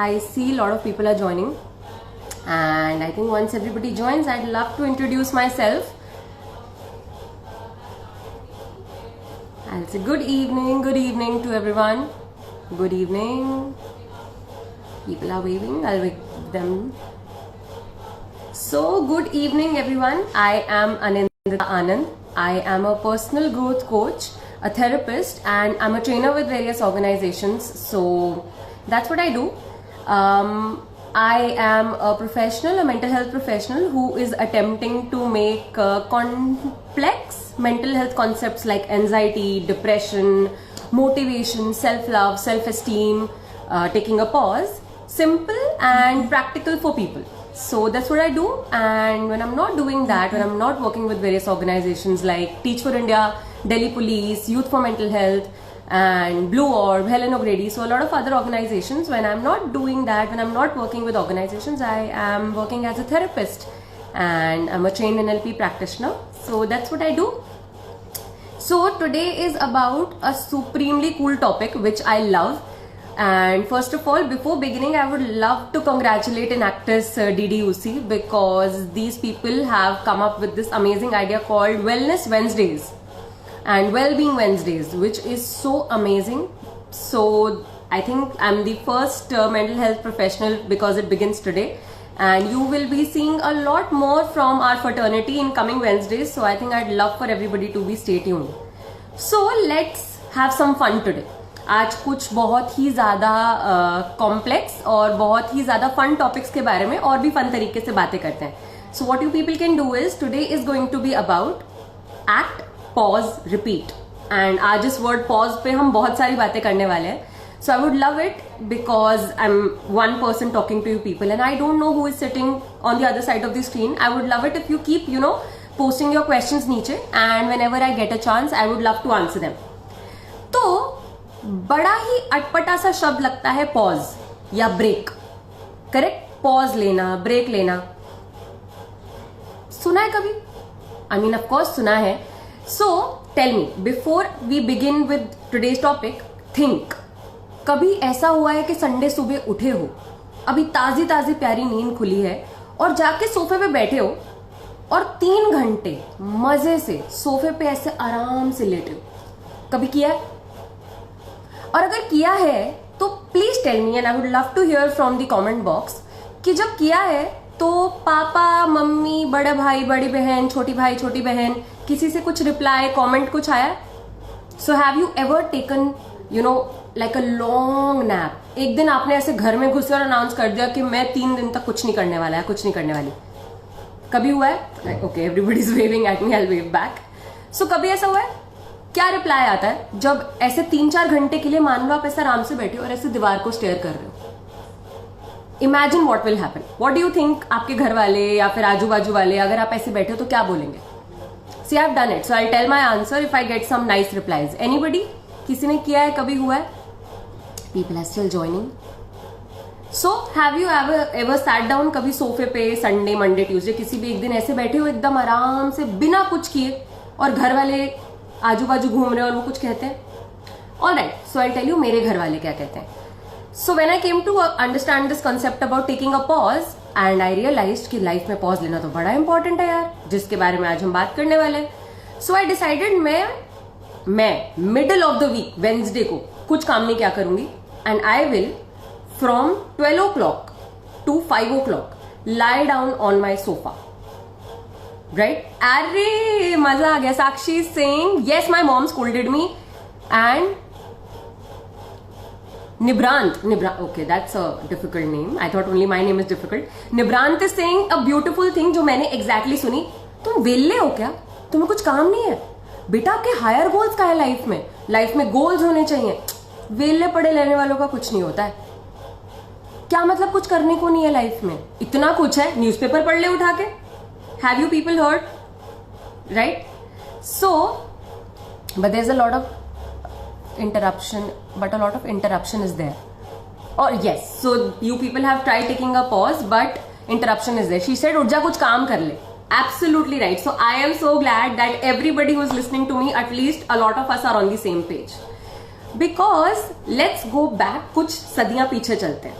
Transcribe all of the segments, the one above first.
I see a lot of people are joining, and I think once everybody joins, I'd love to introduce myself. I'll say good evening to everyone. Good evening. People are waving, I'll wave them. So, good evening everyone. I am Anindita Anand. I am a personal growth coach, a therapist, and I'm a trainer with various organizations. So, that's what I do. I am a professional, a mental health professional who is attempting to make complex mental health concepts like anxiety, depression, motivation, self-love, self-esteem, taking a pause, simple and practical for people. So that's what I do. And when I'm not doing that, when I'm not working with various organizations like Teach for India, Delhi Police, Youth for Mental Health, and Blue Orb, Helen O'Grady, so a lot of other organizations, when I'm not doing that, when I'm not working with organizations, I am working as a therapist and I'm a trained NLP practitioner. So that's what I do. So today is about a supremely cool topic which I love. And first of all, before beginning, I would love to congratulate an actress DDUC, because these people have come up with this amazing idea called Wellness Wednesdays and Wellbeing Wednesdays, which is so amazing. So I think I'm the first mental health professional because it begins today, and you will be seeing a lot more from our fraternity in coming Wednesdays. So I think I'd love for everybody to be stay tuned. So let's have some fun today. आज कुछ बहुत ही ज़्यादा complex और बहुत ही ज़्यादा fun topics के बारे में और भी फन तरीके से बातें करते हैं. So what you people can do is today is going to be about act, pause, repeat. And आज इस वर्ड पॉज पे हम बहुत सारी बातें करने वाले हैं. So I would love it because I am one person talking to you people and I don't know who is sitting on the other side of the screen. I would love it if you keep posting your questions नीचे, and whenever I get a chance I would love to answer them. तो बड़ा ही अटपटा सा शब्द लगता है pause या break. Correct? Pause लेना, ब्रेक लेना. सुना है कभी? आई मीन ऑफ कोर्स सुना है. So tell me, before we begin with today's topic, think. कभी ऐसा हुआ है कि संडे सुबह उठे हो, अभी ताजी ताजी प्यारी नींद खुली है और जाके सोफे पे बैठे हो और 3 घंटे मजे से सोफे पे ऐसे आराम से लेटे हो? कभी किया है? और अगर किया है तो please tell me and I would love to hear from the comment box कि जब किया है तो पापा, मम्मी, बड़े भाई, बड़ी बहन, छोटी भाई, छोटी बहन, किसी से कुछ रिप्लाई, कमेंट कुछ आया? सो have you ever taken like a long nap? एक दिन आपने ऐसे घर में घुसे और अनाउंस कर दिया कि मैं 3 दिन तक कुछ नहीं करने वाला है, कुछ नहीं करने वाली. कभी हुआ है? Okay, everybody is waving at me, I will wave back. So कभी ऐसा हुआ है? क्या रिप्लाई आता है जब ऐसे 3-4 घंटे के लिए मान लो आप ऐसे आराम से बैठे हो और ऐसे दीवार को स्टेयर कर रहे हो? Imagine what will happen. What do you think आपके घर वाले या फिर आजू बाजू वाले, अगर आप ऐसे बैठे हो तो क्या बोलेंगे? See I have done it, so I tell my answer if I get some nice replies. Anybody? किसी ने किया है? कभी हुआ है? People are still joining. So have you ever sat down कभी सोफे पे संडे, मंडे, ट्यूसडे, किसी भी एक दिन ऐसे बैठे हो एकदम आराम से बिना कुछ किए और घर वाले आजू बाजू घूम रहे हैं और वो कुछ कहते हैं? All right, so I tell you मेरे घर वाले क्या कहते हैं. So when I came to understand this concept about taking a pause, and I realised कि लाइफ में पॉज लेना तो बड़ा इंपॉर्टेंट है यार, जिसके बारे में आज हम बात करने वाले हैं. सो आई डिसाइडेड मैं middle of the week Wednesday को कुछ काम नहीं क्या करूंगी, and I will from 12 o'clock to 5 o'clock lie down on my sofa. Right? अरे मजा आ गया. साक्षी saying yes, my mom scolded me. And Nibrant, okay, that's a difficult name. I thought only my name is difficult. Nibrant is saying a beautiful thing जो मैंने exactly सुनी. तुम वेल्ले हो क्या? तुम्हें कुछ काम नहीं है? बेटा आपके हायर गोल्स का है लाइफ में. लाइफ में गोल्स होने चाहिए. वेल्ले पड़े लेने वालों का कुछ नहीं होता है. क्या मतलब कुछ करने को नहीं है लाइफ में? इतना कुछ है, न्यूज़पेपर पढ़ ले उठा के. Have you people heard? Right? So, but there's a lot of interruption, but a lot of interruption is there. Or yes, so you people have tried taking a pause, but interruption is there. She said, उठ जा कुछ काम कर ले. Absolutely right. So I am so glad that everybody who is listening to me, at least a lot of us are on the same page. Because let's go back, कुछ सदियां पीछे चलते हैं.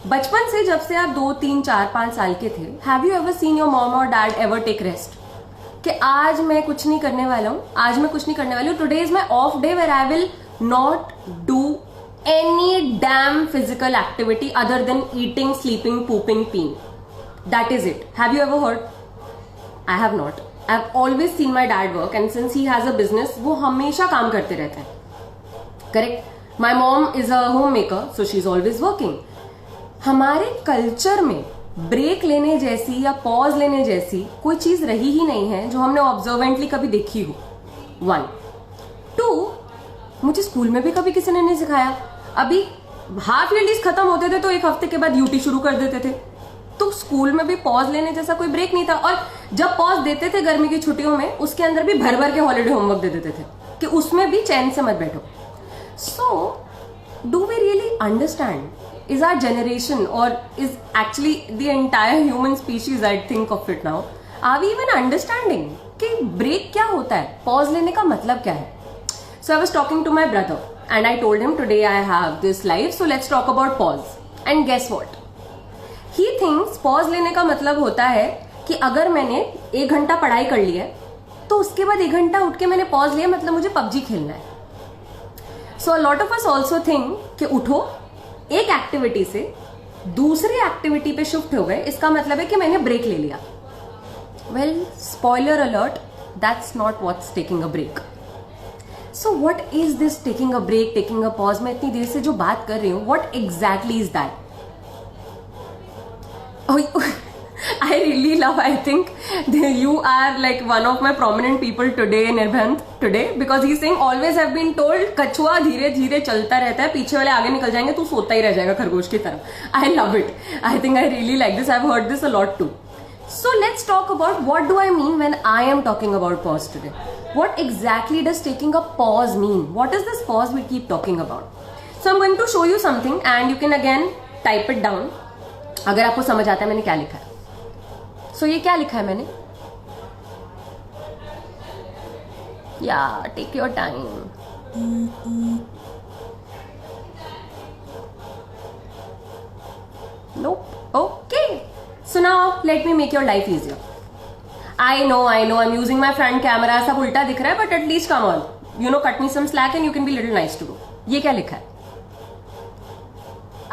बचपन से जब से आप 2, 3, 4, 5 साल के थे, have you ever seen your mom और डैड एवर टेक रेस्ट? कि आज मैं कुछ नहीं करने वाला हूं, आज मैं कुछ नहीं करने वाली हूं, today is my off day where I will not do any damn physical activity other than eating, sleeping, pooping, peeing. That is it. Have you ever heard? I have not. I've always seen my dad work, and since he has a business, वो हमेशा काम करते रहते हैं. Correct? My mom is a homemaker, so she's always working. हमारे culture में break लेने जैसी या पॉज लेने जैसी कोई चीज रही ही नहीं है जो हमने ऑब्जर्वेंटली कभी देखी हो. 1. 2, मुझे स्कूल में भी कभी किसी ने नहीं सिखाया. अभी हाफ ईयरलीज खत्म होते थे तो एक हफ्ते के बाद यूटी शुरू कर देते थे. तो स्कूल में भी पॉज लेने जैसा कोई ब्रेक नहीं था. और जब पॉज देते थे गर्मी की छुट्टियों में, उसके अंदर भी भर भर के हॉलीडे होमवर्क दे देते थे कि उसमें भी चैन से मत बैठो. So do we really understand? Is our generation, or is actually the entire human species, I think of it now, are we even understanding कि ब्रेक क्या होता है, पॉज लेने का मतलब क्या है? So I was talking to my brother and I told him today I have this life, so let's talk about pause. And guess what? He thinks pause लेने का मतलब होता है कि अगर मैंने 1 घंटा पढ़ाई कर ली है तो उसके बाद 1 घंटा उठ के मैंने पॉज लिया मतलब मुझे पबजी खेलना है. So a lot of us also think कि उठो, एक एक्टिविटी से दूसरी एक्टिविटी पे शिफ्ट हो गए, इसका मतलब है कि मैंने ब्रेक ले लिया. Well, spoiler alert, that's not what's taking a break. So what is this taking a break, taking a pause? मैं इतनी देर से जो बात कर रही हूं, what exactly is that? I really love, I think you are like one of my prominent people today, Nirbhant, today, because he's saying always have been told कछुआ धीरे धीरे चलता रहता है, पीछे वाले आगे निकल जाएंगे, तू सोता ही रह जाएगा खरगोश की तरह. I love it. I think I really like this. I've heard this a lot too. So let's talk about what do I mean when I am talking about pause today. What exactly does taking a pause mean? What is this pause we keep talking about? So I'm going to show you something and you can again type it down. अगर आपको समझ आता है मैंने क्या लिखा है. So ये क्या लिखा है मैंने? Yeah, take your time. Nope. Okay. So now let me make your life easier. I know, I'm using my front camera, सब उल्टा दिख रहा है, but at least come on. You know, cut me some slack and you can be little nice to me. ये क्या लिखा है?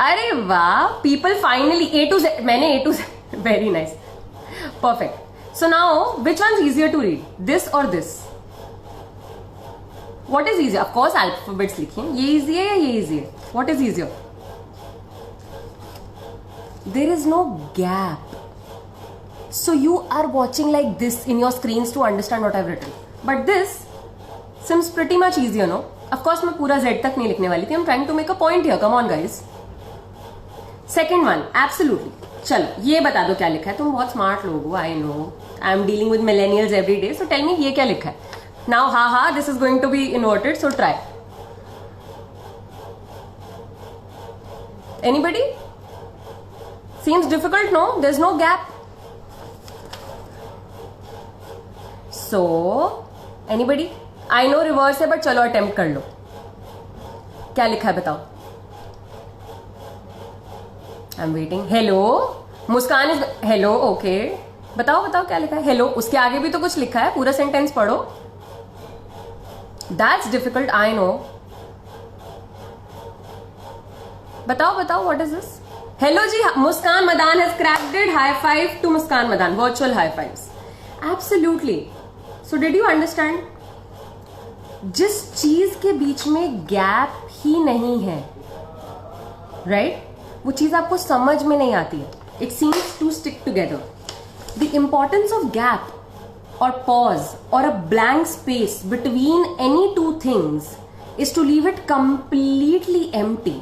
अरे वाह, people finally A to Z. मैंने A to Z. Very nice. Perfect. So now, which one's easier to read? This or this? What is easier? Of course, alphabets लिखिए. ये easy है या ये easy है? What is easier? There is no gap. So you are watching like this in your screens to understand what I've written. But this seems pretty much easier, no? Of course, मैं पूरा Z तक नहीं लिखने वाली थी. I'm trying to make a point here. Come on, guys. Second one, absolutely. चलो ये बता दो क्या लिखा है. तुम बहुत स्मार्ट लोग हो, I know. I am dealing with millennials every day, so tell me ये क्या लिखा है. Now ha this is going to be inverted, so try. Anybody? Seems difficult, no? There is no gap. So anybody? I know reverse है, but चलो attempt कर लो. क्या लिखा है बताओ. I am waiting. Hello, Muskan is hello. Okay, बताओ बताओ क्या लिखा है. हेलो, उसके आगे भी तो कुछ लिखा है, पूरा सेंटेंस पढ़ो. That's difficult, I know. बताओ बताओ, what is this. Hello ji, Muskan Madan has cracked it. High five to Muskan Madan. Virtual high fives. Absolutely. So did you understand? जिस चीज के बीच में गैप ही नहीं है, राइट, वो चीज आपको समझ में नहीं आती है. It seems to stick together. The importance of gap और पॉज और a blank space between any two things is to leave it completely empty.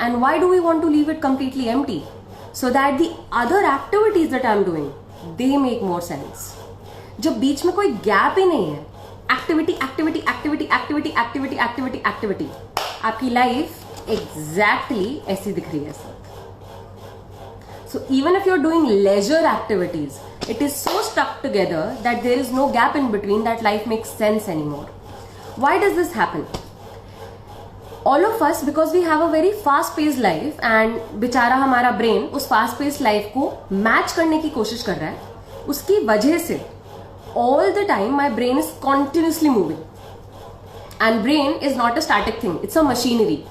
And why do we want to leave it completely empty? So that the other activities that I'm doing, they make more sense. जब बीच में कोई gap ही नहीं है, activity activity activity activity activity activity activity, आपकी life exactly ऐसी दिख रही है. So even if you're doing leisure activities, it is so stuck together that there is no gap in between that life makes sense anymore. Why does this happen? All of us, because we have a very fast paced life and बेचारा हमारा brain उस fast paced life को match करने की कोशिश कर रहा है, उसकी वजह से all the time my brain is continuously moving. And brain is not a static thing, it's a machinery.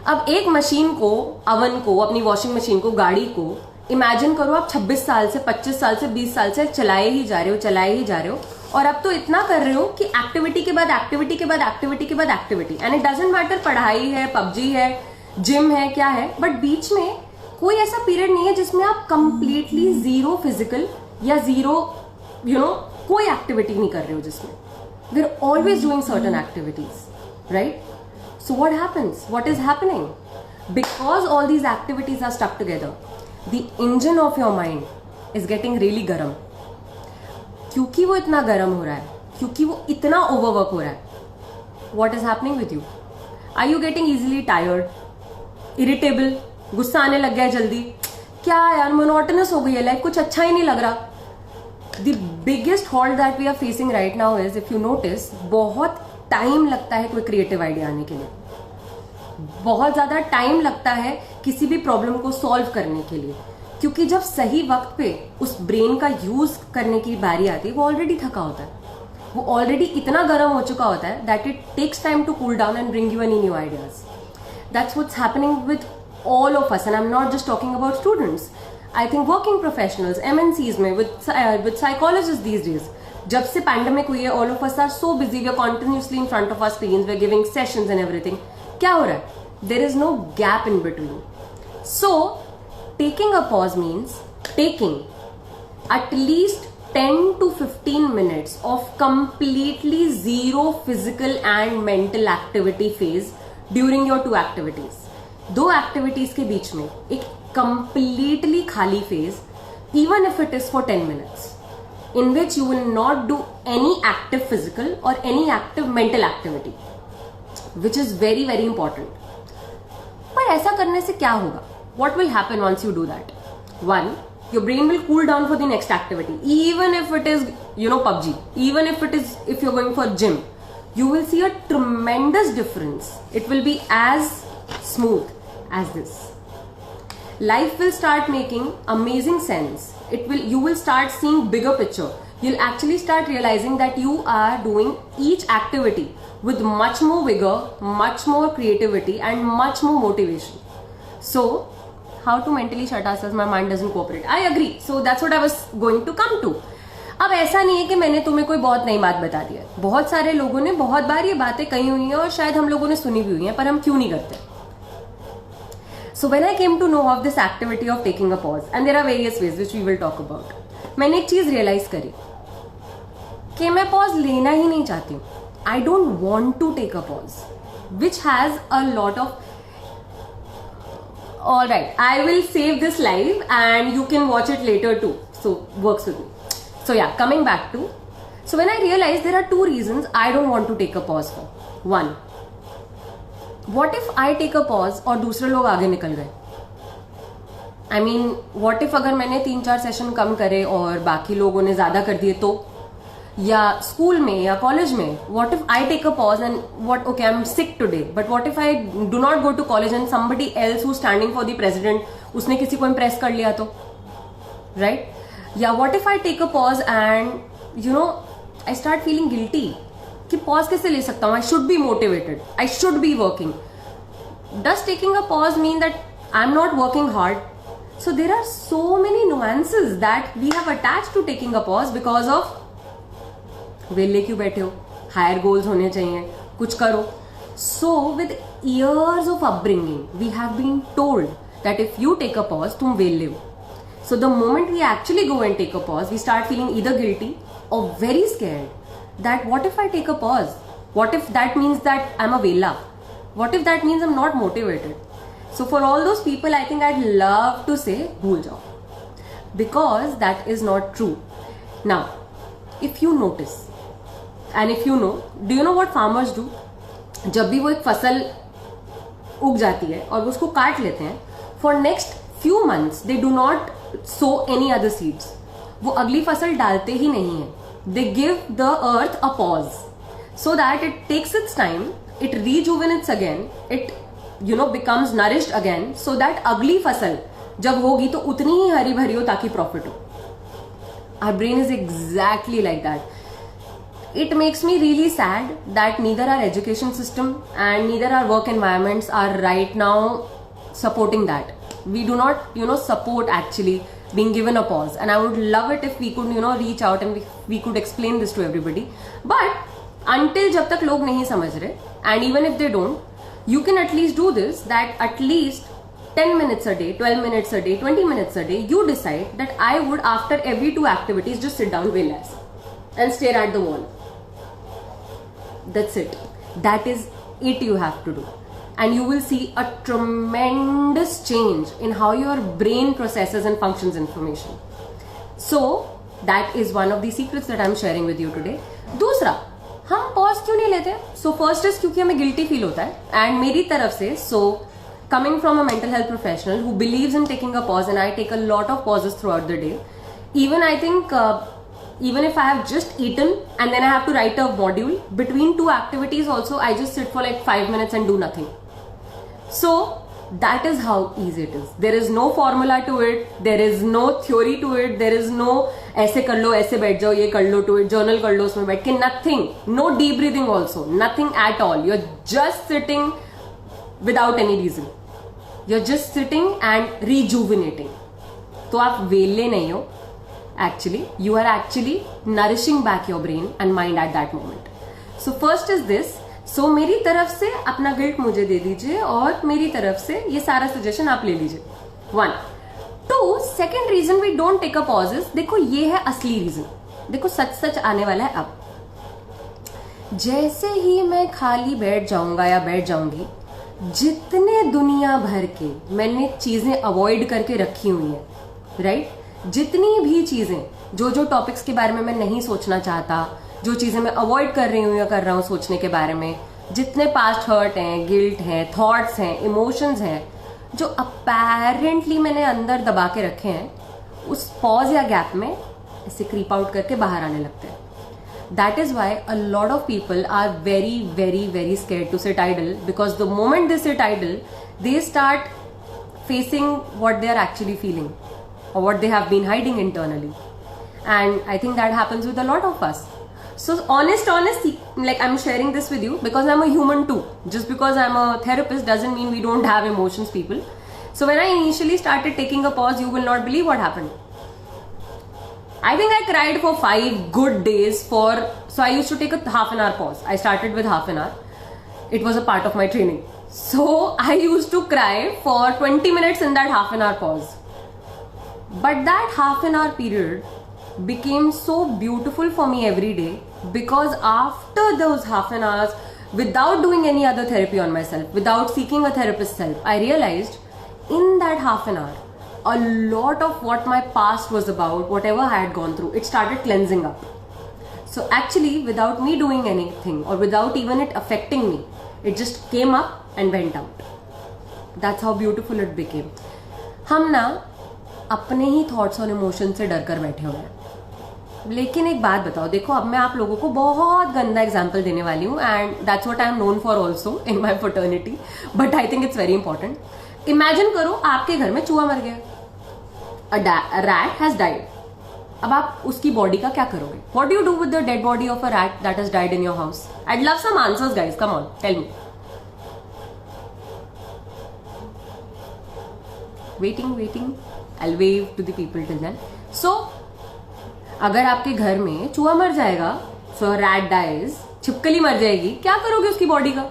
अब एक मशीन को, अवन को, अपनी वॉशिंग मशीन को, गाड़ी को इमेजिन करो आप 26 साल से, 25 साल से, 20 साल से चलाए ही जा रहे हो. और अब तो इतना कर रहे हो कि एक्टिविटी के बाद एक्टिविटी के बाद एक्टिविटी के बाद activity, and it doesn't matter पढ़ाई है, पबजी है, जिम है, क्या है, बट बीच में कोई ऐसा पीरियड नहीं है जिसमें आप कंप्लीटली जीरो फिजिकल या जीरो कोई एक्टिविटी नहीं कर रहे हो, जिसमें we are always doing certain activities, right? So what happens? What is happening? Because all these activities are stuck together, the engine of your mind is getting really गर्म. क्योंकि वो इतना गर्म हो रहा है, क्योंकि वो इतना ओवरवर्क हो रहा है, what is happening with you? Are you getting easily tired? Irritable? गुस्सा आने लग गया है जल्दी? क्या यार, monotonous हो गई है लाइफ, कुछ अच्छा ही नहीं लग रहा. The biggest halt that we are facing right now is, if you notice, बहुत टाइम लगता है कोई क्रिएटिव आइडिया आने के लिए, बहुत ज्यादा टाइम लगता है किसी भी प्रॉब्लम को सॉल्व करने के लिए, क्योंकि जब सही वक्त पे उस ब्रेन का यूज करने की बारी आती है, वो ऑलरेडी थका होता है, वो ऑलरेडी इतना गर्म हो चुका होता है that it takes time to cool down and bring you any new ideas. That's what's happening with all of us, and I am not just talking about students. I think working professionals, MNCs में, with psychologist these days. जब से pandemic हुई है, all of us are so busy, we are continuously in front of our screens, we are giving sessions and everything. क्या हो रहा है? There is no gap in between. So taking a pause means taking at least 10 to 15 minutes of completely zero physical and mental activity phase during your 2 activities. 2 activities के बीच में एक completely खाली phase, even if it is for 10 minutes, in which you will not do any active physical or any active mental activity, which is very very important. पर ऐसा करने से क्या होगा? What will happen once you do that? One, your brain will cool down for the next activity, even if it is PUBG, even if you're going for gym, you will see a tremendous difference. It will be as smooth as this. Life will start making amazing sense. You will start seeing bigger picture. You'll actually start realizing that you are doing each activity with much more vigor, much more creativity and much more motivation. So how to mentally shut ourselves? My mind doesn't cooperate. I agree. So that's what I was going to come to. अब ऐसा नहीं है कि मैंने तुम्हें कोई बहुत नई बात बता दी है. बहुत सारे लोगों ने बहुत बार ये बातें कही हुई हैं और शायद हम लोगों ने सुनी भी हुई हैं, पर हम क्यों नहीं करते? So when I came to know of this activity of taking a pause, and there are various ways which we will talk about, मैंने एक चीज रियलाइज करी कि मैं पॉज लेना ही नहीं चाहती हूँ. I don't want to take a pause, which has a lot of. All right, I will save this live and you can watch it later too. So works with me. So yeah, coming back to. So when I realized there are 2 reasons I don't want to take a pause for. One, what if I take a pause और दूसरे लोग आगे निकल गए? I mean, what if अगर मैंने 3-4 session कम करे और बाकी लोगों ने ज्यादा कर दिए तो? या स्कूल में या कॉलेज में, what if I take a pause and okay, I'm sick today, but what if I do not go to college and somebody else who's standing for the president, उसने किसी को impress कर लिया तो, right? या what if I take a pause and I start feeling guilty कि pause कैसे ले सकता हूँ? I should be motivated, I should be working. Does taking a pause mean that I'm not working hard? So there are so many nuances that we have attached to taking a pause because of वेले क्यों बैठे हो, higher goals होने चाहिए, कुछ करो. So with years of upbringing we have been told that if you take a pause तुम वेले हो. So the moment we actually go and take a pause we start feeling either guilty or very scared that what if I take a pause, what if that means that I am a वेला, what if that means I am not motivated. So for all those people I think I love to से भूल जाओ, because that is not true. Now if you notice and if you know, do you know what farmers do? जब भी वो एक फसल उग जाती है और वो उसको काट लेते हैं, for next few months they do not sow any other seeds. वो अगली फसल डालते ही नहीं है. They give the earth a pause so that it takes its time it rejuvenates again, it becomes nourished again, so that अगली फसल जब होगी तो उतनी ही हरी भरी हो ताकि प्रॉफिट हो. Our brain is exactly like that. It makes me really sad that neither our education system and neither our work environments are right now supporting that. We do not, support actually being given a pause. And I would love it if we could, reach out and we could explain this to everybody. But until जब तक लोग नहीं समझ रहे, and even if they don't, you can at least do this, that at least 10 minutes a day, 12 minutes a day, 20 minutes a day, you decide that I would, after every 2 activities, just sit down, relax, and stare at the wall. That's it. That is it you have to do. And you will see a tremendous change in how your brain processes and functions information. So, that is one of the secrets that I am sharing with you today. दूसरा, हम pause क्यों नहीं लेते? So, first is क्योंकि हमें guilty feel होता है. And मेरी तरफ से, so, coming from a mental health professional who believes in taking a pause, and I take a lot of pauses throughout the day. Even I think, even if I have just eaten and then I have to write a module, between 2 activities also, I just sit for like 5 minutes and do nothing. So, that is how easy it is. There is no formula to it. There is no theory to it. There is no ऐसे कर लो, ऐसे बैठ जाओ, ये कर लो to it, journal कर लो उसमें बैठ के, nothing. No deep breathing also. Nothing at all. You're just sitting without any reason. You're just sitting and rejuvenating. तो आप वेले नहीं हो. Actually, you are actually nourishing back your brain and mind at that moment. So first is this. So मेरी तरफ से अपना guilt मुझे दे दीजिए और मेरी तरफ से ये सारा सजेशन आप ले लीजिए. 1. 2. Second reason we don't take a pauses. देखो ये है असली रीजन. देखो सच आने वाला है अब. जैसे ही मैं खाली बैठ जाऊंगा या बैठ जाऊंगी, जितने दुनिया भर के मैंने चीजें अवॉइड करके रखी हुई हैं, राइट? जितनी भी चीजें जो टॉपिक्स के बारे में मैं नहीं सोचना चाहता, जो चीजें मैं अवॉइड कर रही हूँ या कर रहा हूँ सोचने के बारे में, जितने पास्ट हर्ट हैं, गिल्ट हैं, थॉट्स हैं, इमोशंस हैं, जो अपेरेंटली मैंने अंदर दबा के रखे हैं, उस पॉज या गैप में ऐसे क्रीप आउट करके बाहर आने लगते हैं. That is why a lot of people are very, very, very scared to sit idle, because the moment they sit idle, they start facing what they are actually feeling or what they have been hiding internally. And I think that happens with a lot of us. So honest, like I'm sharing this with you because I'm a human too. Just because I'm a therapist doesn't mean we don't have emotions, people. So when I initially started taking a pause, you will not believe what happened. I think I cried for 5 good days so I used to take a half an hour pause. I started with half an hour. It was a part of my training. So I used to cry for 20 minutes in that half an hour pause. But that half an hour period became so beautiful for me every day, because after those half an hours, without doing any other therapy on myself, without seeking a therapist's help, I realized in that half an hour, a lot of what my past was about, whatever I had gone through, it started cleansing up. So actually, without me doing anything or without even it affecting me, it just came up and went out. That's how beautiful it became. हम ना अपने ही thoughts और emotion से डर कर बैठे हुए हैं. लेकिन एक बात बताओ, देखो अब मैं आप लोगों को बहुत गंदा एग्जाम्पल देने वाली हूँ, and that's what I am known for also in my fraternity, but I think it's very important. Imagine करो आपके घर में चूहा मर गया, a rat has died. अब आप उसकी बॉडी का क्या करोगे? What do you do with the dead body of a rat that has died in your house? I'd love some answers, guys. Come on, tell me. Waiting. I'll wave to the people till then. So, अगर आपके घर में चूहा मर जाएगा, so a rat dies, छिपकली मर जाएगी, क्या करोगे उसकी बॉडी का?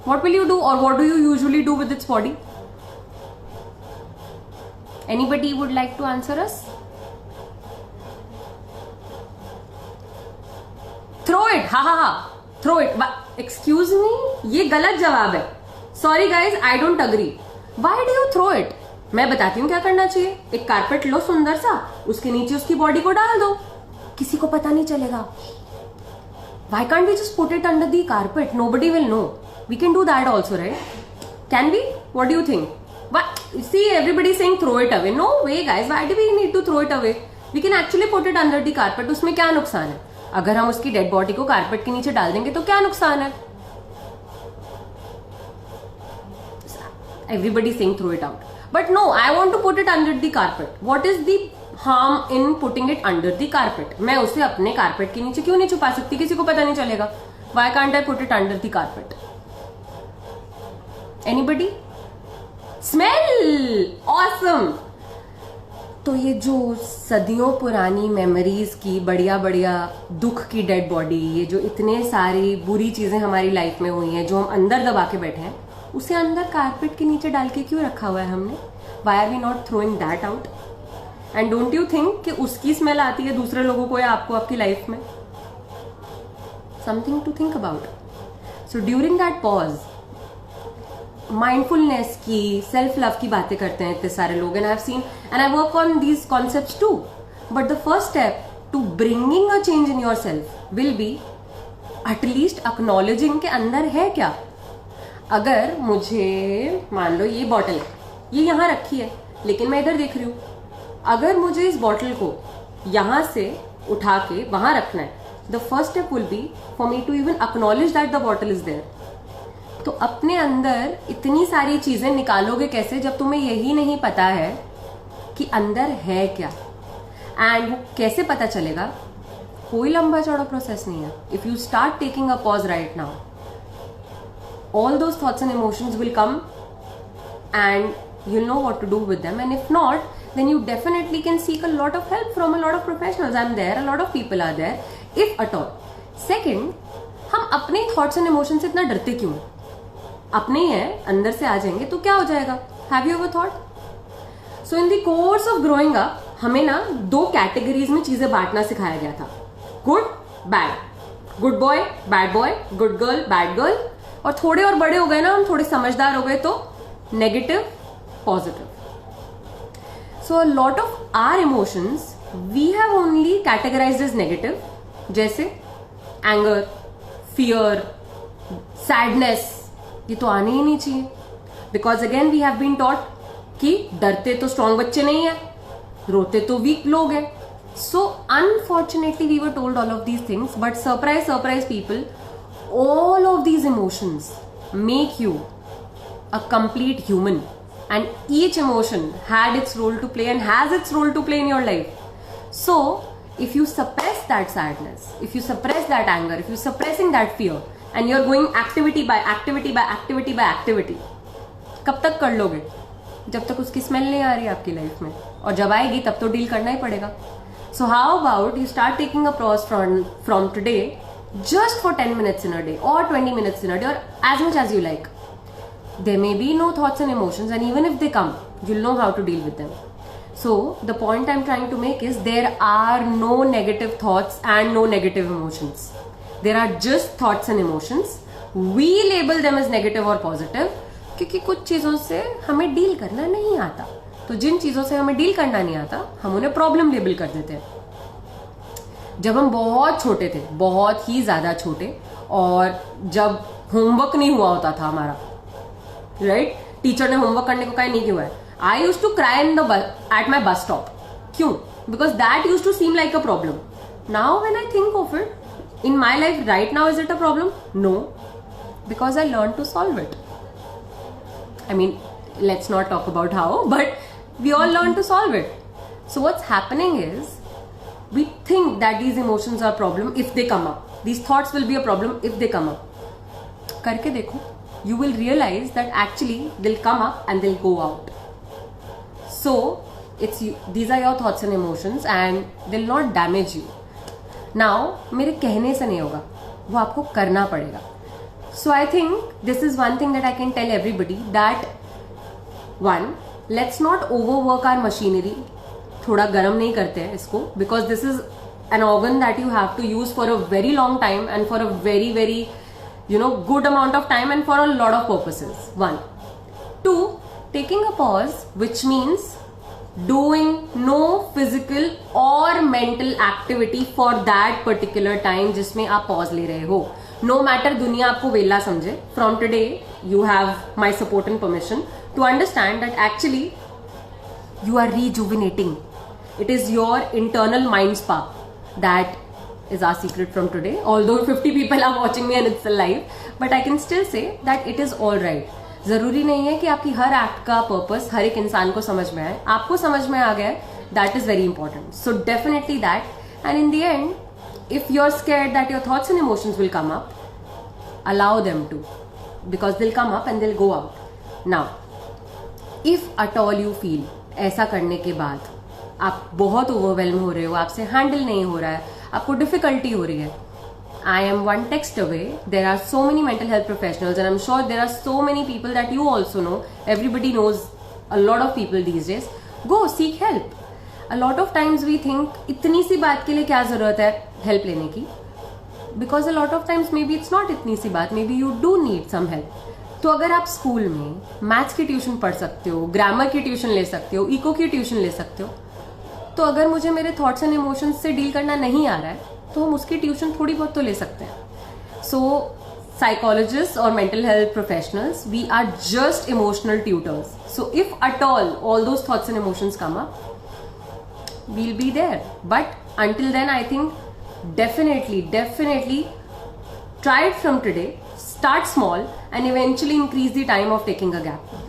What will you do, or what do you usually do with its body? Anybody would like to answer us? Throw it, ha, throw it. Excuse me, ये गलत जवाब है. Sorry guys, I don't agree. Why do you throw it? मैं बताती हूँ क्या करना चाहिए. एक कारपेट लो सुंदर सा, उसके नीचे उसकी बॉडी को डाल दो, किसी को पता नहीं चलेगा. Why can't we just put it under the carpet? Nobody will know. We can do that also, right? Can we? What do you think? But see, everybody is saying throw it away. No way, guys. Why do we need to throw it away? We can actually put it under the carpet. उसमें क्या नुकसान है? अगर हम उसकी dead body को carpet के नीचे डाल देंगे तो क्या नुकसान है? everybody saying throw it out. But no, I want to put it under the carpet. What is the harm in putting it under the carpet? मैं उसे अपने कारपेट के नीचे क्यों नहीं छुपा सकती? किसी को पता नहीं चलेगा. Why can't I put it under the carpet? Anybody? Smell! Awesome! तो ये जो सदियों पुरानी मेमोरीज की बढ़िया बढ़िया दुख की डेड बॉडी, ये जो इतने सारी बुरी चीजें हमारी लाइफ में हुई हैं जो हम अंदर दबा के बैठे हैं, उसे अंदर कारपेट के नीचे डाल के क्यों रखा हुआ है हमने? Why are we not throwing that out? And don't you think कि उसकी स्मेल आती है दूसरे लोगों को या आपको आपकी लाइफ में? Something to think about. So during that pause mindfulness की, सेल्फ लव की बातें करते हैं इतने सारे लोग, and I have seen and I work on these concepts too. But the first step to bringing a change in your self will be at least acknowledging के अंदर है क्या. अगर मुझे मान लो ये बॉटल है, ये यहां रखी है, लेकिन मैं इधर देख रही हूं. अगर मुझे इस बॉटल को यहां से उठा के वहां रखना है, the first step will be for me to even acknowledge that the bottle is there. तो अपने अंदर इतनी सारी चीजें निकालोगे कैसे जब तुम्हें यही नहीं पता है कि अंदर है क्या? एंड वो कैसे पता चलेगा? कोई लंबा चौड़ा प्रोसेस नहीं है. If you start taking a pause right now, all those thoughts and emotions will come and you'll know what to do with them. And if not, then you definitely can seek a lot of help from a lot of professionals. I'm there, a lot of people are there, if at all. Second, हम अपने thoughts and emotions से इतना डरते क्यों? अपने ही हैं, अंदर से आ जाएंगे तो क्या हो जाएगा? Have you ever thought? So in the course of growing up, हमें ना 2 कैटेगरीज में चीजें बांटना सिखाया गया था. Good, bad. Good boy, bad boy. Good girl, bad girl. और थोड़े और बड़े हो गए ना, हम थोड़े समझदार हो गए तो negative, positive. So a lot of our emotions we have only categorized as negative, जैसे एंगर, फियर, सैडनेस. ये तो आने ही नहीं चाहिए, because again we have been taught कि डरते तो स्ट्रॉन्ग बच्चे नहीं है, रोते तो वीक लोग हैं. So unfortunately we were told all of these things, but surprise people, all of these emotions make you a complete human, and each emotion had its role to play and has its role to play in your life. So if you suppress that sadness, if you suppress that anger, if you're suppressing that fear and you're going activity by activity by activity by activity, कब तक कर लोगे? जब तक उसकी smell नहीं आ रही आपकी लाइफ में, और जब आएगी तब तो डील करना ही पड़ेगा. So how about you start taking a pause from today, just for 10 minutes in a day or 20 minutes in a day, or as much as you like. There may be no thoughts and emotions, and even if they come, you'll know how to deal with them. So the point I'm trying to make is there are no negative thoughts and no negative emotions. There are just thoughts and emotions. We label them as negative or positive क्योंकि कुछ चीजों से हमें deal करना नहीं आता. तो जिन चीजों से हमें डील करना नहीं आता, हम उन्हें प्रॉब्लम लेबल कर देते हैं. जब हम बहुत छोटे थे, बहुत ही ज्यादा छोटे, और जब होमवर्क नहीं हुआ होता था हमारा, राइट, टीचर ने होमवर्क करने को कहा नहीं किया है, I use to cry at my bus stop. क्यों? Because that use to seem like a problem. Now when I think of it in my life right now, is it a problem? No, because I learn to solve it. I mean, let's not talk about how, but we all learn to solve it. So what's happening is we think that these emotions are a problem if they come up. These thoughts will be a problem if they come up. करके देखो, you will realize that actually they'll come up and they'll go out. So these are your thoughts and emotions and they'll not damage you. Now मेरे कहने से नहीं होगा, वो आपको करना पड़ेगा. So I think this is one thing that I can tell everybody, that one, let's not overwork our machinery. थोड़ा गर्म नहीं करते हैं इसको, because this is an organ that you have to use for a very long time and for a very very good amount of time and for a lot of purposes. 1. 2, taking a pause, which means doing no physical or mental activity for that particular time जिसमें आप pause ले रहे हो. No matter दुनिया आपको वेला समझे, from today you have my support and permission to understand that actually you are rejuvenating. It is your internal mind spa that is our secret from today. Although 50 people are watching me and it's a live, but I can still say that it is all right. जरूरी नहीं है कि आपकी हर act का purpose हर एक इंसान को समझ में आए. आपको समझ में आ गया है, that is very important. So definitely that. And in the end, if you're scared that your thoughts and emotions will come up, allow them to, because they'll come up and they'll go out. Now, if at all you feel ऐसा करने के बाद आप बहुत overwhelm हो रहे हो, आपसे हैंडल नहीं हो रहा है, आपको डिफिकल्टी हो रही है, I am one text away. There are so many mental health professionals, and I'm sure there are so many people that you also know. Everybody knows a lot of people these days. Go seek help. A lot of times we think इतनी सी बात के लिए क्या जरूरत है help लेने की, because a lot of times maybe it's not इतनी सी बात, maybe you do need some help. तो अगर आप स्कूल में मैथ्स की ट्यूशन पढ़ सकते हो, ग्रामर की ट्यूशन ले सकते हो, इको की ट्यूशन ले सकते हो, तो अगर मुझे मेरे थॉट्स एंड इमोशंस से डील करना नहीं आ रहा है तो हम उसकी ट्यूशन थोड़ी बहुत तो ले सकते हैं. सो psychologists or mental health professionals, we are just emotional tutors. So if at all those thoughts and emotions come up, we'll be there. But until then, I think definitely try it from today. Start small and eventually increase the time of taking a gap.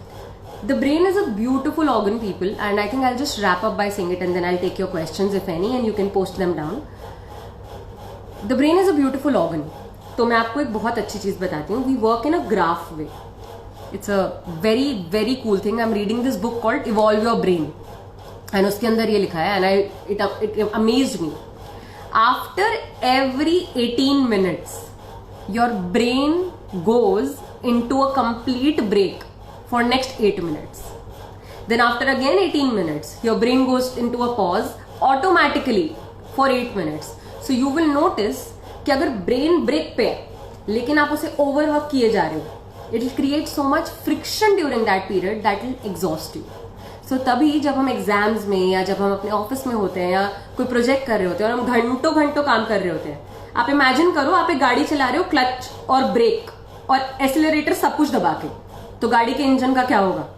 The brain is a beautiful organ, people, and I think I'll just wrap up by saying it, and then I'll take your questions if any, and you can post them down. The brain is a beautiful organ. तो मैं आपको एक बहुत अच्छी चीज बताती हूँ. We work in a graph way. It's a very very cool thing. I am reading this book called evolve your brain, and उसके अंदर ये लिखा है, and it amazed me. After every 18 minutes your brain goes into a complete break for next 8 minutes. Then after again 18 minutes, your brain goes into a pause automatically for 8 minutes. So you will notice कि अगर brain break पे है लेकिन आप उसे overwork किए जा रहे हो, it will create so much friction during that period that will exhaust you. So तभी जब हम एग्जाम्स में या जब हम अपने ऑफिस में होते हैं या कोई प्रोजेक्ट कर रहे होते हैं और हम घंटों घंटों काम कर रहे होते हैं, आप इमेजिन करो आप एक गाड़ी चला रहे हो, क्लच और ब्रेक और एक्सेलरेटर सब कुछ दबा के, तो गाड़ी के इंजन का क्या होगा?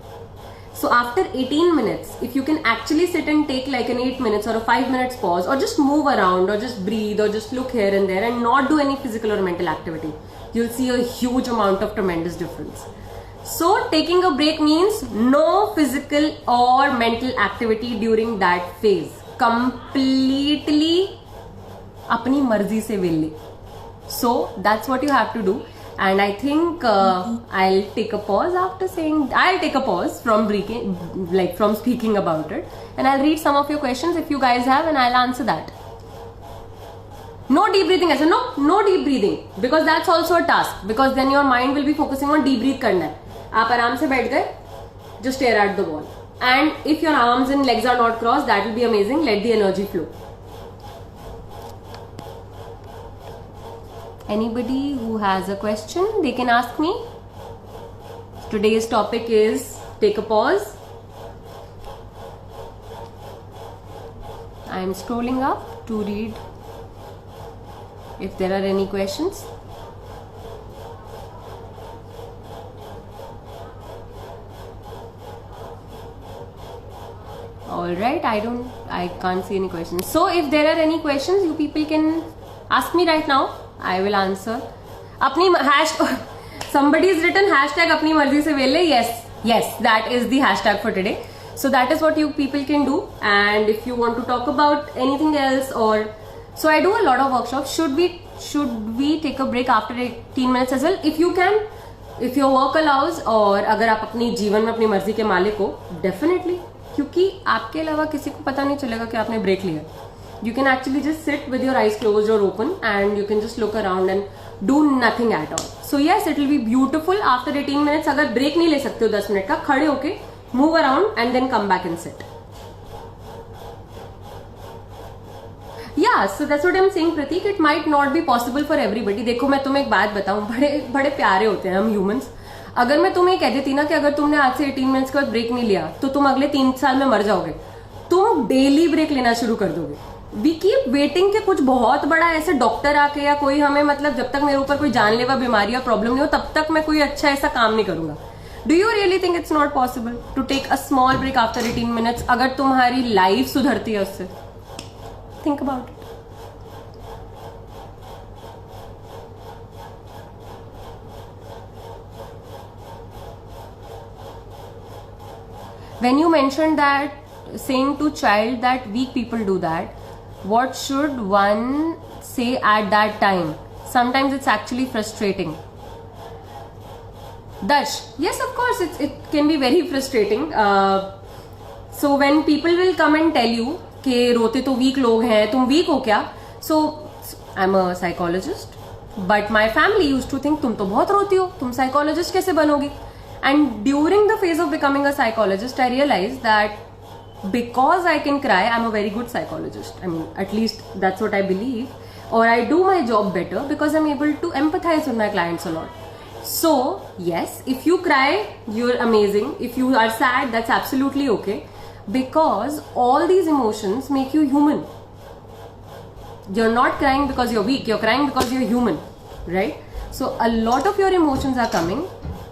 So after 18 minutes, if you can actually sit and take like an 8 minutes or a 5 minutes pause, or just move around or just breathe or just look here and there and not do any physical or mental activity, you'll see a huge amount of tremendous difference. So taking a break means no physical or mental activity during that phase. Completely अपनी मर्जी से वेले. So that's what you have to do. And I think I'll take a pause after saying, I'll take a pause from from speaking about it, and I'll read some of your questions if you guys have, and I'll answer that. No deep breathing, I said no deep breathing, because that's also a task, because then your mind will be focusing on deep breathe करना है. आप आराम से बैठ गए, just stare at the wall, and if your arms and legs are not crossed, that will be amazing. Let the energy flow. Anybody who has a question, they can ask me. Today's topic is take a pause. I am scrolling up to read if there are any questions. All right, I can't see any questions. So if there are any questions, you people can ask me right now. I will answer. अपनी somebody has written hashtag अपनी मर्जी से वेले. Yes, that is the hashtag for today. So that is what you people can do. And if you want to talk about anything else, or so I do a lot of workshops. Should we take a break after 18 minutes as well? If you can, if your work allows, और अगर आप अपनी जीवन में अपनी मर्जी के मालिक हो, definitely. क्योंकि आपके अलावा किसी को पता नहीं चलेगा कि आपने ब्रेक लिया. You can actually just sit with your eyes closed or open, and you can just look around and do nothing at all. So yes, it will be beautiful. After 18 minutes, अगर break नहीं ले सकते हो 10 minute का, खड़े होके move around and then come back and sit. Yeah, so that's what I'm saying, Pratik. It might not be possible for everybody. देखो मैं तुम्हें एक बात बताऊं, बड़े प्यारे होते हैं हम humans. अगर मैं तुम्हें कह देती ना कि अगर तुमने आज से 18 मिनट्स के बाद ब्रेक नहीं लिया तो तुम अगले 3 साल में मर जाओगे, तुम डेली ब्रेक लेना शुरू कर दोगे. वी कीप वेटिंग के कुछ बहुत बड़ा ऐसे डॉक्टर आके या कोई हमें, मतलब जब तक मेरे ऊपर कोई जानलेवा बीमारी या प्रॉब्लम नहीं हो तब तक मैं कोई अच्छा ऐसा काम नहीं करूंगा. Do you really think it's not possible to take a small break after 18 minutes अगर तुम्हारी लाइफ सुधरती है उससे? Think about it. when you mentioned that saying to child that weak people do that, what should one say at that time? Sometimes it's actually frustrating. Dash, yes, of course, it can be very frustrating. So when people will come and tell you कि रोते तो weak लोग हैं, तुम weak हो क्या? So I'm a psychologist, but my family used to think तुम तो बहुत रोती हो, तुम psychologist कैसे बनोगी? And during the phase of becoming a psychologist, I realized that because I can cry, I'm a very good psychologist. I mean, at least that's what I believe. Or I do my job better because I'm able to empathize with my clients a lot. So, yes, if you cry, you're amazing. If you are sad, that's absolutely okay. Because all these emotions make you human. You're not crying because you're weak. You're crying because you're human. Right? So, a lot of your emotions are coming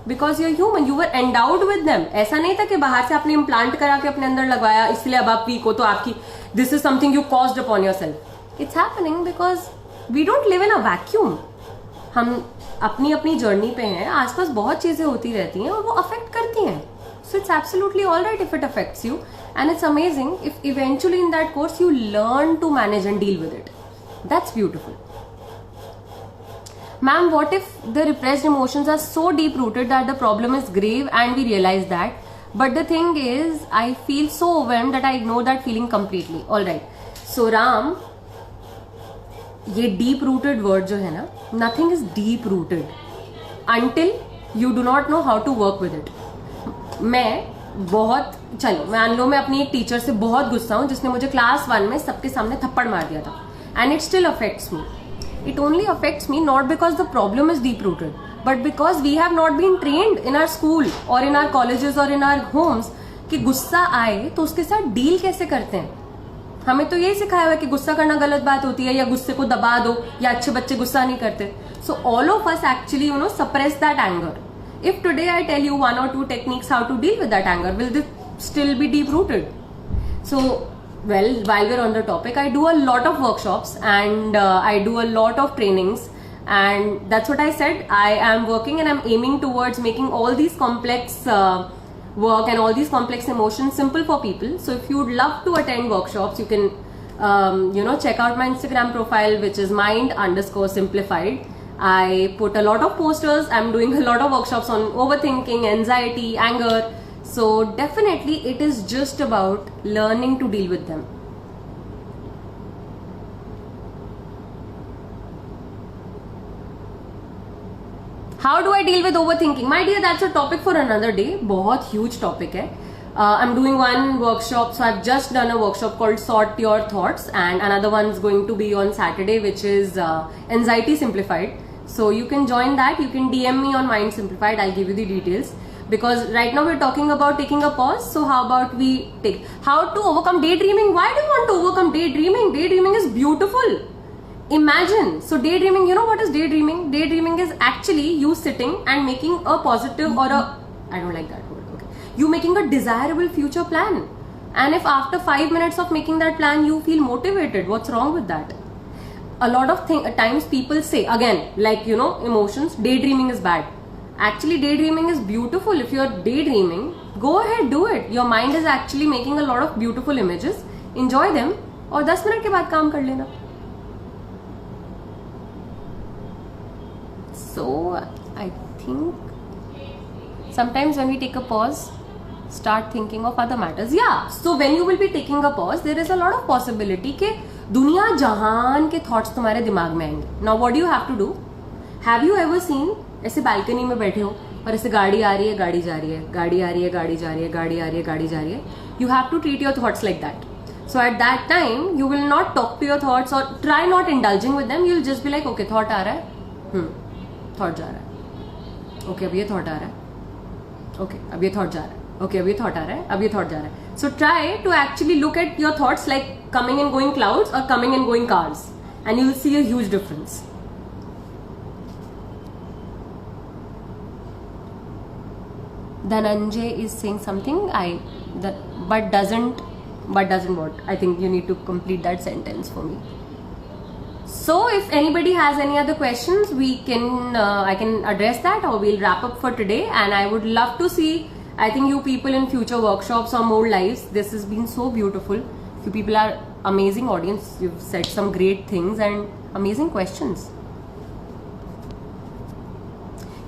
because you're human. You were endowed with them. ऐसा नहीं था कि बाहर से आपने implant करा के अपने अंदर लगवाया इसलिए अब आप वीक हो तो आपकी this is something you caused upon yourself. It's happening because we don't live in a vacuum. हम अपनी अपनी जर्नी पे हैं, आसपास बहुत चीजें होती रहती हैं और वो अफेक्ट करती हैं. So it's absolutely alright if it affects you, and it's amazing if eventually in that course you learn to manage and deal with it. That's beautiful. Ma'am, what if the repressed emotions are so deep rooted that the problem is grave and we realize that? But the thing is, I feel so overwhelmed that I ignore that feeling completely. Alright. So Ram, ये deep rooted word जो है ना, nothing is deep rooted until you do not know how to work with it. चलो मान लो मैं अपनी एक teacher से बहुत गुस्सा हूँ जिसने मुझे क्लास 1 में सबके सामने थप्पड़ मार दिया था, and it still affects me. It only affects me not because the problem is deep rooted, but because we have not been trained in our school or in our colleges or in our homes कि गुस्सा आए तो उसके साथ deal कैसे करते हैं. हमें तो यही सिखाया हुआ है कि गुस्सा करना गलत बात होती है या गुस्से को दबा दो या अच्छे बच्चे गुस्सा नहीं करते. So all of us actually suppress that anger. If today I tell you 1 or 2 techniques how to deal with that anger, will this still be deep rooted? So well, while we're on the topic, I do a lot of workshops and I do a lot of trainings, and that's what I said. I am working and I'm aiming towards making all these complex work and all these complex emotions simple for people. So if you'd love to attend workshops, you can check out my Instagram profile, which is mind_simplified. I put a lot of posters. I'm doing a lot of workshops on overthinking, anxiety, anger. So definitely it is just about learning to deal with them. How do I deal with overthinking? My dear, that's a topic for another day. बहुत huge topic है. I'm doing one workshop, so I've just done a workshop called Sort Your Thoughts, and another one is going to be on Saturday, which is Anxiety Simplified. So you can join that. You can DM me on Mind Simplified. I'll give you the details. Because right now we're talking about taking a pause. So how about we take how to overcome daydreaming? Why do you want to overcome daydreaming? Daydreaming is beautiful. Imagine. So daydreaming, you know what is daydreaming? Daydreaming is actually you sitting and making a positive or a, I don't like that word, okay. You making a desirable future plan. And if after 5 minutes of making that plan you feel motivated, what's wrong with that? A lot of times people say, again, like emotions, daydreaming is bad. Actually, daydreaming is beautiful. If you're daydreaming, go ahead, do it. Your mind is actually making a lot of beautiful images. Enjoy them. और 10 minute के बाद काम कर लेना. So, I think sometimes when we take a pause, start thinking of other matters. Yeah. So when you will be taking a pause, there is a lot of possibility कि दुनिया जहान के thoughts तुम्हारे दिमाग में आएंगे. Now what do you have to do? Have you ever seen ऐसे balcony में बैठे हो और ऐसे गाड़ी आ रही है, गाड़ी जा रही है, गाड़ी आ रही है, गाड़ी जा रही है, गाड़ी आ रही है, गाड़ी जा रही है. You have to treat your thoughts like that. So at that time, you will not talk to your thoughts or try not indulging with them. You'll just be like, okay, thought आ रहा है, thought जा रहा है, okay, अब ये thought आ रहा है, okay, अब ये thought जा रहा है, okay, अब ये thought आ रहा है, अब ये thought जा रहा है. So try to actually look at your thoughts like coming and going clouds or coming and going cars, and you will see a huge difference. Dhananjay is saying something but doesn't what? I think you need to complete that sentence for me. So if anybody has any other questions, we can I can address that, or we'll wrap up for today. And I would love to see I think you people in future workshops or more lives, this has been so beautiful. You people are amazing audience. You've said some great things and amazing questions.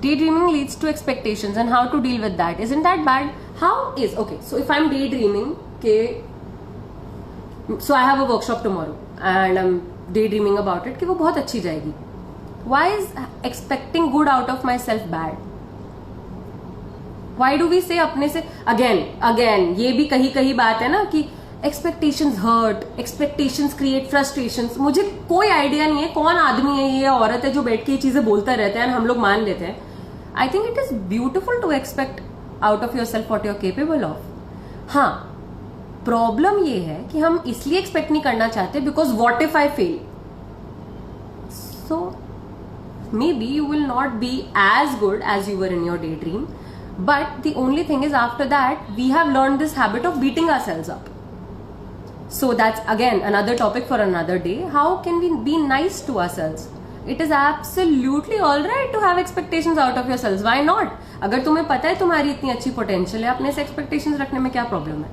Daydreaming leads to expectations and how to deal with that. Isn't that bad? How is, okay, so if I'm daydreaming, okay, so I have a workshop tomorrow and I'm daydreaming about it कि वो बहुत अच्छी जाएगी. Why is expecting good out of myself bad? Why do we say अपने से again ये भी कहीं बात है ना कि expectations hurt, expectations create frustrations. मुझे कोई आइडिया नहीं है कौन आदमी है ये औरत है जो बैठ के ये चीजें बोलता रहता है और हम लोग मान लेते हैं. I think it is beautiful to expect out of yourself what you're capable of. हाँ, प्रॉब्लम ये है कि हम इसलिए एक्सपेक्ट नहीं करना चाहते because what if I fail. So maybe you will not be as good as you were in your daydream. But the only thing is after that we have learned this habit of beating ourselves up. So that's again another topic for another day. How can we be nice to ourselves? It is absolutely alright to have expectations out of yourselves. Why not? अगर तुम्हें पता है तुम्हारी इतनी अच्छी potential है, अपने से एक्सपेक्टेशंस रखने में क्या प्रॉब्लम है?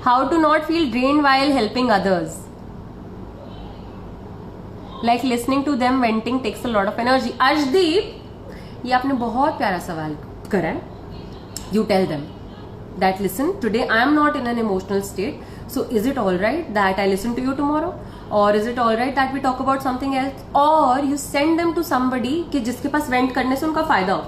How to not feel drained while helping others? Like listening to them venting takes a lot of energy. Arshdeep, ये आपने बहुत प्यारा सवाल करा है. You tell them that listen, today I am not in an emotional state. So is it all right that I listen to you tomorrow? Or is it all right that we talk about something else? Or you send them to somebody कि जिसके पास vent करने से उनका फायदा हो.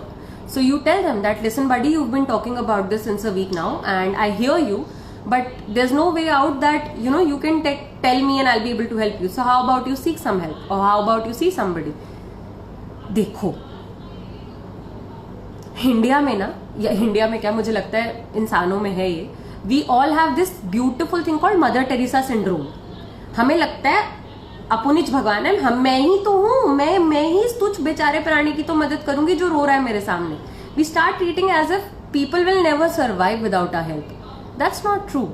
So you tell them that listen buddy, you've been talking about this since a week now and I hear you. But there's no way out that you can tell me and I'll be able to help you. So how about you seek some help or how about you see somebody? देखो India में ना, या India में क्या, मुझे लगता है इंसानों में है ये, we all have this beautiful thing called mother Teresa syndrome. हमें लगता है अपुनिज भगवान है, मैं ही तो हूं, मैं ही इस तुच्छ बेचारे प्राणी की तो मदद करूंगी जो रो रहा है मेरे सामने. We start treating as if people will never survive without our help. That's not true.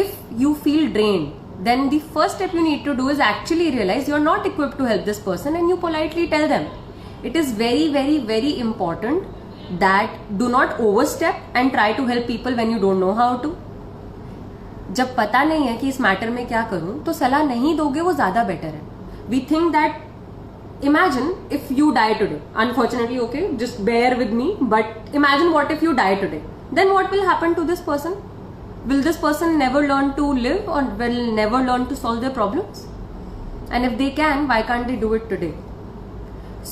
If you feel drained, then the first step you need to do is actually realize you're not equipped to help this person and you politely tell them. It is very, very, very important that do not overstep and try to help people when you don't know how to. जब पता नहीं है कि इस matter में क्या करूं तो सलाह नहीं दोगे, वो ज्यादा बेटर है. We think that imagine if you die today. Unfortunately, okay, just bear with me, but imagine what if you die today. Then what will happen to this person? Will this person never learn to live or will never learn to solve their problems? And if they can, why can't they do it today?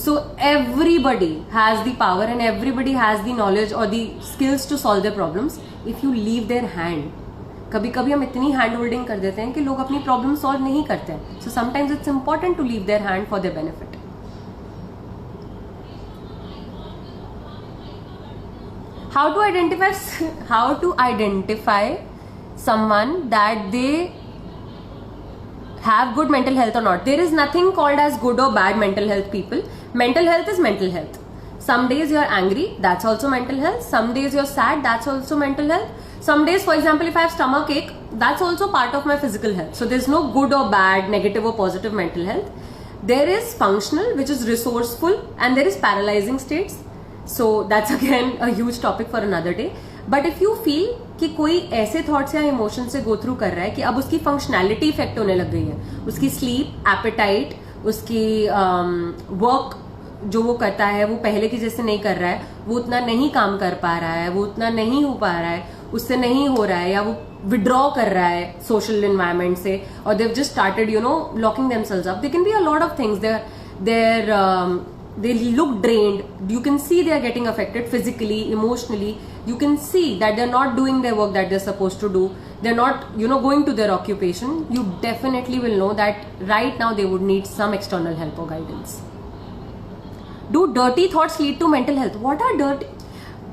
So everybody has the power and everybody has the knowledge or the skills to solve their problems if you leave their hand. कभी कभी हम इतनी hand holding कर देते हैं कि लोग अपनी प्रॉब्लम सॉल्व नहीं करते हैं. So sometimes it's important to leave their hand for their benefit. How to identify someone that they have good mental health or not? There is nothing called as good or bad mental health, people. Mental health is mental health. Some days you're angry, that's also mental health. Some days you're sad, that's also mental health. Some days, for example, if I have stomach ache, that's also part of my physical health. So there's no good or bad, negative or positive mental health. There is functional, which is resourceful, and there is paralyzing states. So that's again a huge topic for another day. But if you feel कि कोई ऐसे thoughts या emotion से go through कर रहा है कि अब उसकी फंक्शनैलिटी इफेक्ट होने लग गई है, उसकी स्लीप, एपेटाइट, उसकी वर्क जो वो करता है वो पहले की जैसे नहीं कर रहा है, वो उतना नहीं काम कर पा रहा है, वो उतना नहीं हो पा रहा है, उससे नहीं हो रहा है, या वो विड्रॉ कर रहा है सोशल एनवायरमेंट से, और they have just started locking themselves up. They can be a lot of things. They look drained. You can see they are getting affected physically, emotionally. You can see that they're not doing their work that they're supposed to do. They're not, going to their occupation. You definitely will know that right now they would need some external help or guidance. Do dirty thoughts lead to mental health? What are dirty?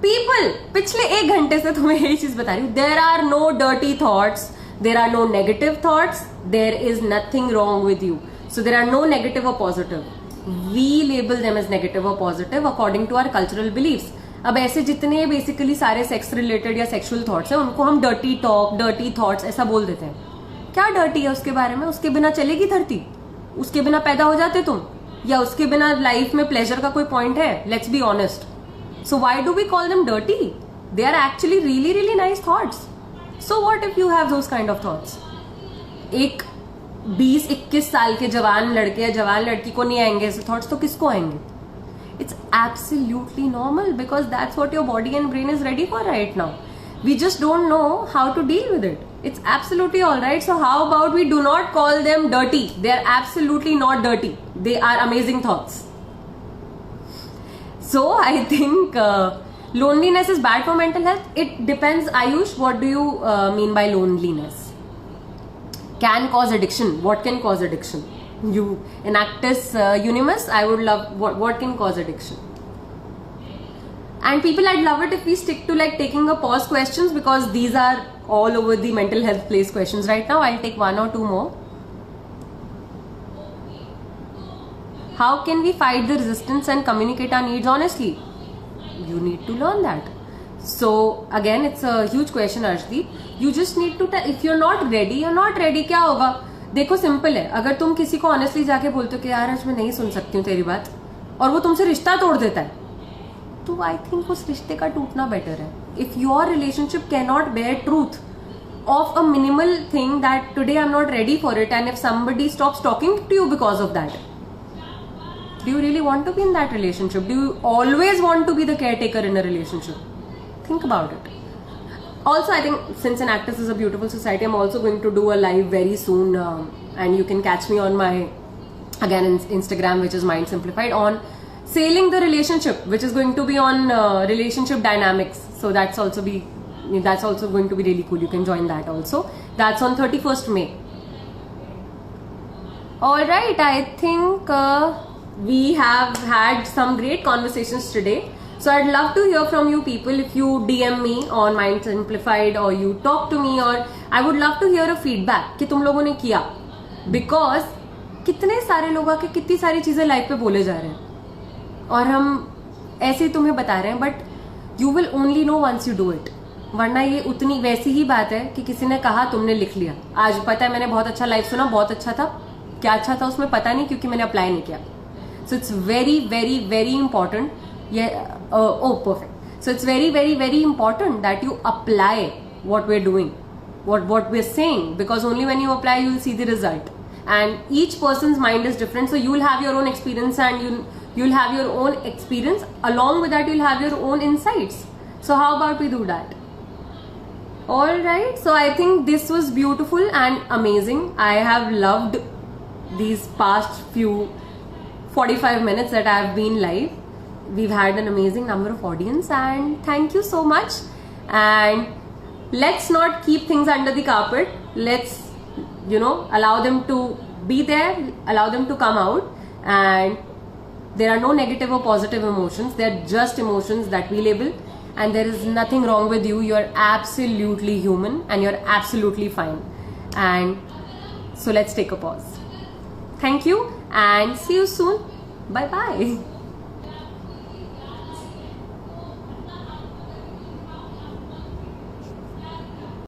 People, पिछले 1 घंटे से तुम्हें यही चीज बता रही हूँ. There are no dirty thoughts. There are no negative thoughts. There is nothing wrong with you. So there are no negative or positive. We label them as negative or positive according to our cultural beliefs. अब ऐसे जितने basically सारे sex related या sexual thoughts हैं उनको हम dirty talk, dirty thoughts ऐसा बोल देते हैं. क्या डर्टी है उसके बारे में? उसके बिना चलेगी धरती? उसके बिना पैदा हो जाते तुम? या उसके बिना लाइफ में प्लेजर का कोई पॉइंट है? Let's be honest. So why do we call them dirty? They are actually really really nice thoughts. So what if you have those kind of thoughts? एक 20-21 साल के जवान लड़के या जवान लड़की को नहीं आएंगे ऐसे थॉट्स, तो किसको आएंगे? It's absolutely normal because that's what your body and brain is ready for right now. We just don't know how to deal with it. It's absolutely alright. So how about we do not call them dirty? They are absolutely not dirty. They are amazing thoughts. So I think loneliness is bad for mental health. It depends. Ayush, what do you mean by loneliness? Can cause addiction. What can cause addiction? You in Actus Unimus, I would love what can cause addiction. And people, I'd love it if we stick to like taking a pause questions, because these are all over the mental health place questions right now. I'll take 1 or 2 more. How can we fight the resistance and communicate our needs honestly? You need to learn that. So again, it's a huge question, Arshdeep. You just need to if you're not ready, you're not ready. क्या होगा? देखो simple है, अगर तुम किसी को honestly जाके बोलते हो कि यार आज मैं नहीं सुन सकती हूँ तेरी बात, और वो तुमसे रिश्ता तोड़ देता है, तो आई थिंक उस रिश्ते का टूटना बेटर है. If your relationship can not bear truth of a minimal thing that today I am not ready for it, and if somebody stops talking to you because of that, do you really want to be in that relationship? Do you always want to be the caretaker in a relationship? Think about it. Also, I think since an Actus is a beautiful society, I'm also going to do a live very soon, and you can catch me on my Instagram, which is Mind Simplified, on sailing the relationship, which is going to be on relationship dynamics. So that's also going to be really cool. You can join that also. That's on 31st May. All right, I think we have had some great conversations today. So I'd love to hear from you people. If you DM me on Mind Simplified or you talk to me, or I would love to hear a feedback कि तुम लोगों ने किया, because कितने सारे लोग आके कितनी सारी चीजें लाइफ पे बोले जा रहे हैं और हम ऐसे ही तुम्हें बता रहे हैं, but you will only know once you do it. वरना ये उतनी वैसी ही बात है कि किसी ने कहा, तुमने लिख लिया, आज पता है मैंने बहुत अच्छा लाइव सुना, बहुत अच्छा था, क्या अच्छा था उसमें पता नहीं क्योंकि मैंने अप्लाई नहीं किया. So it's very very very important. Perfect. So it's very, very, very important that you apply what we're doing, what we're saying, because only when you apply, you'll see the result. And each person's mind is different, so you'll have your own experience, and you'll have your own experience. Along with that, you'll have your own insights. So how about we do that? All right. So I think this was beautiful and amazing. I have loved these past few 45 minutes that I've been live. We've had an amazing number of audience, and thank you so much. And let's not keep things under the carpet. Let's, allow them to be there, allow them to come out. And there are no negative or positive emotions. They're just emotions that we label. And there is nothing wrong with you. You're absolutely human and you're absolutely fine. And so let's take a pause. Thank you and see you soon. Bye bye.